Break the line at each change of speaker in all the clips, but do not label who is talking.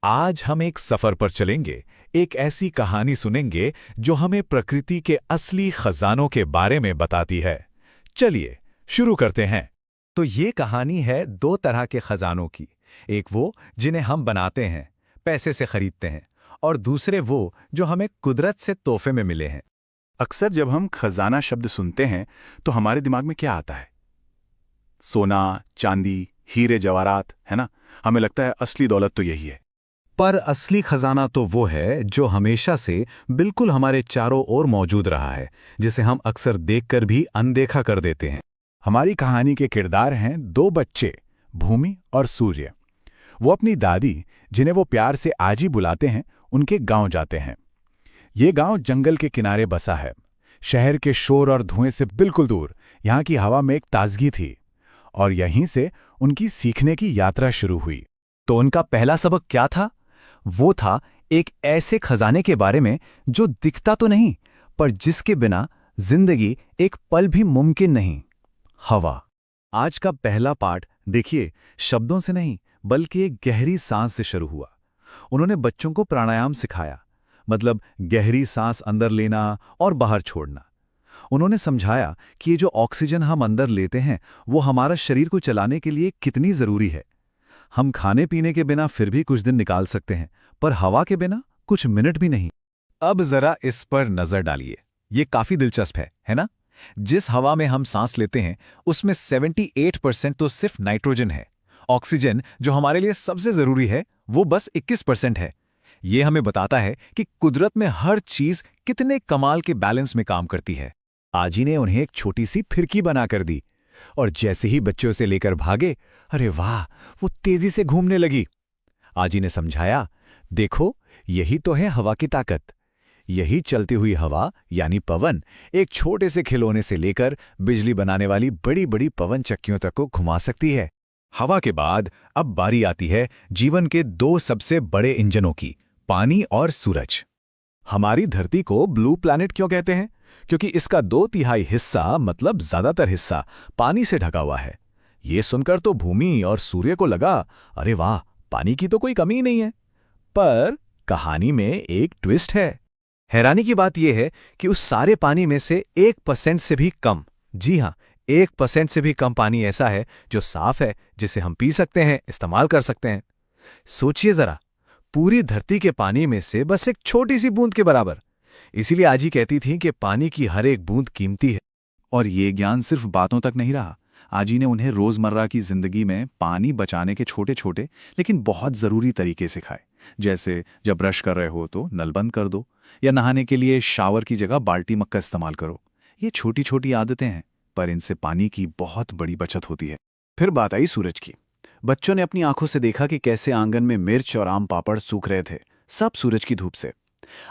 आज हम एक सफर पर चलेंगे, एक ऐसी कहानी सुनेंगे जो हमें प्रकृति के असली खजानों के बारे में बताती है। चलिए शुरू करते हैं।
तो ये कहानी है दो तरह के खजानों की। एक वो जिन्हें हम बनाते हैं, पैसे से खरीदते हैं, और दूसरे वो जो हमें कुदरत से तोहफे में मिले हैं।
अक्सर जब हम खजाना शब्द सुनते हैं तो हमारे दिमाग में क्या आता है? सोना, चांदी, हीरे जवाहरात, है ना? हमें लगता है असली दौलत तो यही है।
पर असली खजाना तो वो है जो हमेशा से बिल्कुल हमारे चारों ओर मौजूद रहा है, जिसे हम अक्सर देखकर भी अनदेखा कर देते हैं।
हमारी कहानी के किरदार हैं दो बच्चे, भूमि और सूर्य। वो अपनी दादी, जिन्हें वो प्यार से आजी बुलाते हैं, उनके गांव जाते हैं। ये गांव जंगल के किनारे बसा है, शहर के शोर और धुएं से बिल्कुल दूर। यहाँ की हवा में एक ताजगी थी, और यहीं से उनकी सीखने की यात्रा शुरू हुई।
तो उनका पहला सबक क्या था? वो था एक ऐसे खजाने के बारे में जो दिखता तो नहीं, पर जिसके बिना जिंदगी एक पल भी मुमकिन नहीं। हवा। आज का पहला पाठ देखिए, शब्दों से नहीं बल्कि एक गहरी सांस से शुरू हुआ। उन्होंने बच्चों को प्राणायाम सिखाया, मतलब गहरी सांस अंदर लेना और बाहर छोड़ना। उन्होंने समझाया कि ये जो ऑक्सीजन हम अंदर लेते हैं वो हमारा शरीर को चलाने के लिए कितनी जरूरी है। हम खाने पीने के बिना फिर भी कुछ दिन निकाल सकते हैं, पर हवा के बिना कुछ मिनट भी नहीं। अब जरा इस पर नजर डालिए, ये काफी दिलचस्प है ना? जिस हवा में हम सांस लेते हैं उसमें 78% तो सिर्फ नाइट्रोजन है। ऑक्सीजन, जो हमारे लिए सबसे जरूरी है, वो बस 21% है। ये हमें बताता है कि कुदरत में हर चीज कितने कमाल के बैलेंस में काम करती है। आजी ने उन्हें एक छोटी सी फिरकी बनाकर दी, और जैसे ही बच्चे उसे लेकर भागे, अरे वाह, वो तेजी से घूमने लगी। आजी ने समझाया, देखो, यही तो है हवा की ताकत। यही चलती हुई हवा यानी पवन एक छोटे से खिलौने से लेकर बिजली बनाने वाली बड़ी बड़ी पवन चक्कियों तक को घुमा सकती है। हवा के बाद अब बारी आती है जीवन के दो सबसे बड़े इंजनों की, पानी और सूरज। हमारी धरती को ब्लू प्लैनेट क्यों कहते हैं? क्योंकि इसका 2/3 हिस्सा, मतलब ज्यादातर हिस्सा, पानी से ढका हुआ है। ये सुनकर तो भूमि और सूर्य को लगा, अरे वाह, पानी की तो कोई कमी ही नहीं है। पर कहानी में एक ट्विस्ट है। हैरानी की बात यह है कि उस सारे पानी में से 1% से भी कम, जी हां, 1% से भी कम पानी ऐसा है जो साफ है, जिसे हम पी सकते हैं, इस्तेमाल कर सकते हैं। सोचिए जरा, पूरी धरती के पानी में से बस एक छोटी सी बूंद के बराबर। इसीलिए आजी कहती थी कि पानी की हर एक बूंद कीमती है। और ये ज्ञान सिर्फ बातों तक नहीं रहा। आजी ने उन्हें रोजमर्रा की जिंदगी में पानी बचाने के छोटे छोटे लेकिन बहुत जरूरी तरीके सिखाए। जैसे जब ब्रश कर रहे हो तो नल बंद कर दो, या नहाने के लिए शावर की जगह बाल्टी मग का इस्तेमाल करो। ये छोटी छोटी आदतें हैं, पर इनसे पानी की बहुत बड़ी बचत होती है। फिर बात आई सूरज की। बच्चों ने अपनी आंखों से देखा कि कैसे आंगन में मिर्च और आम पापड़ सूख रहे थे, सब सूरज की धूप से।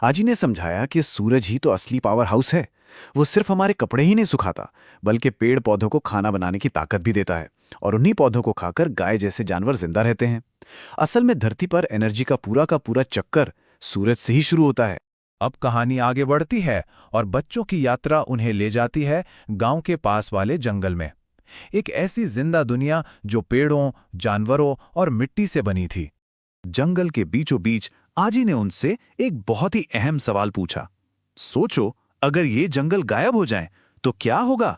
आजी ने समझाया कि सूरज ही तो असली पावर हाउस है। वो सिर्फ हमारे कपड़े ही नहीं सुखाता, बल्कि पेड़ पौधों को खाना बनाने की ताकत भी देता है, और उन्हीं पौधों को खाकर गाय जैसे जानवर जिंदा रहते हैं। असल में धरती पर एनर्जी का पूरा चक्कर सूरज से ही शुरू होता है।
अब कहानी आगे बढ़ती है और बच्चों की यात्रा उन्हें ले जाती है गांव के पास वाले जंगल में। एक ऐसी जिंदा दुनिया जो पेड़ों, जानवरों और मिट्टी से बनी थी। जंगल के बीचों बीच आजी ने उनसे एक बहुत ही अहम सवाल पूछा। सोचो, अगर ये जंगल गायब हो जाएं तो क्या होगा?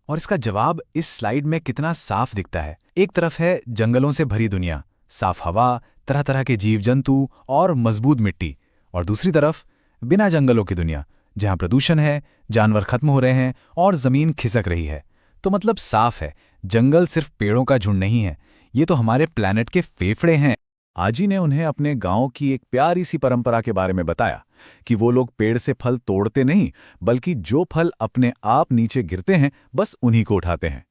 और इसका जवाब इस स्लाइड में कितना साफ दिखता है। एक तरफ है जंगलों से भरी दुनिया, साफ हवा, तरह तरह के जीव जंतु और मजबूत मिट्टी, और दूसरी तरफ बिना जंगलों की दुनिया, जहां प्रदूषण है, जानवर खत्म हो रहे हैं और जमीन खिसक रही है। तो मतलब साफ है, जंगल सिर्फ पेड़ों का झुंड नहीं है, ये तो हमारे प्लैनेट के फेफड़े हैं। आजी ने उन्हें अपने गांव की एक प्यारी सी परंपरा के बारे में बताया कि वो लोग पेड़ से फल तोड़ते नहीं, बल्कि जो फल अपने आप नीचे गिरते हैं बस उन्हीं को उठाते हैं।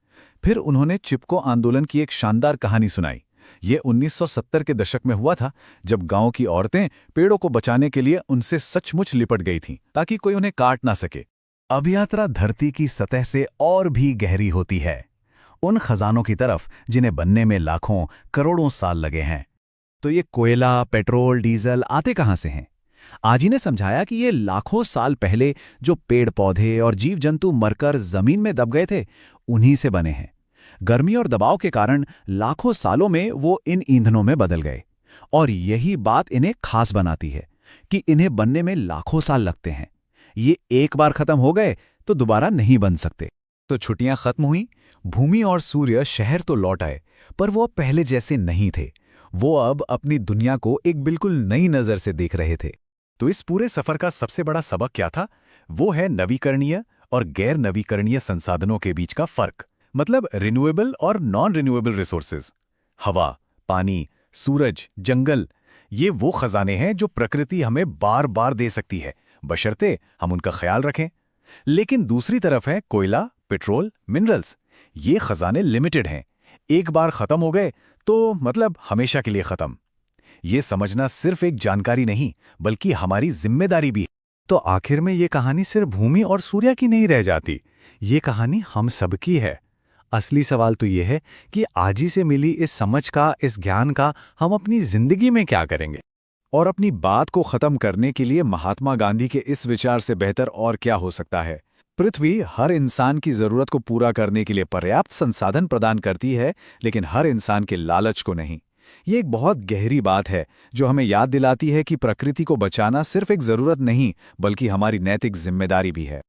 फिर उन्होंने चिपको आंदोलन की एक शानदार कहानी सुनाई। ये 1970 के दशक में हुआ था, जब गांव की औरतें पेड़ों को बचाने के लिए उनसे सचमुच लिपट गई थीं, ताकि कोई उन्हें काट ना सके। अब यात्रा धरती की सतह से और भी गहरी होती है, उन खजानों की तरफ जिन्हें बनने में लाखों करोड़ों साल लगे हैं। तो ये कोयला, पेट्रोल, डीजल आते कहां से हैं? आजी ने समझाया कि ये लाखों साल पहले जो पेड़ पौधे और जीव जंतु मरकर जमीन में दब गए थे, उन्हीं से बने हैं। गर्मी और दबाव के कारण लाखों सालों में वो इन ईंधनों में बदल गए। और यही बात इन्हें खास बनाती है कि इन्हें बनने में लाखों साल लगते हैं। ये एक बार खत्म हो गए तो दोबारा नहीं बन सकते। तो छुट्टियां खत्म हुई, भूमि और सूर्य शहर तो लौट आए, पर वो अब पहले जैसे नहीं थे। वो अब अपनी दुनिया को एक बिल्कुल नई नज़र से देख रहे थे।
तो इस पूरे सफर का सबसे बड़ा सबक क्या था? वो है नवीकरणीय और गैर नवीकरणीय संसाधनों के बीच का फर्क, मतलब रिन्यूएबल और नॉन रिन्यूएबल रिसोर्सेज। हवा, पानी, सूरज, जंगल, ये वो खजाने हैं जो प्रकृति हमें बार बार दे सकती है, बशर्ते हम उनका ख्याल रखें। लेकिन दूसरी तरफ है कोयला, पेट्रोल, मिनरल्स। ये खजाने लिमिटेड हैं। एक बार खत्म हो गए तो मतलब हमेशा के लिए खत्म। ये समझना सिर्फ एक जानकारी नहीं, बल्कि हमारी जिम्मेदारी भी है।
तो आखिर में ये कहानी सिर्फ भूमि और सूर्य की नहीं रह जाती, ये कहानी हम सबकी है। असली सवाल तो ये है कि आज ही से मिली इस समझ का, इस ज्ञान का हम अपनी जिंदगी में क्या करेंगे।
और अपनी बात को खत्म करने के लिए महात्मा गांधी के इस विचार से बेहतर और क्या हो सकता है? पृथ्वी हर इंसान की जरूरत को पूरा करने के लिए पर्याप्त संसाधन प्रदान करती है, लेकिन हर इंसान के लालच को नहीं। ये एक बहुत गहरी बात है जो हमें याद दिलाती है कि प्रकृति को बचाना सिर्फ एक जरूरत नहीं, बल्कि हमारी नैतिक जिम्मेदारी भी है।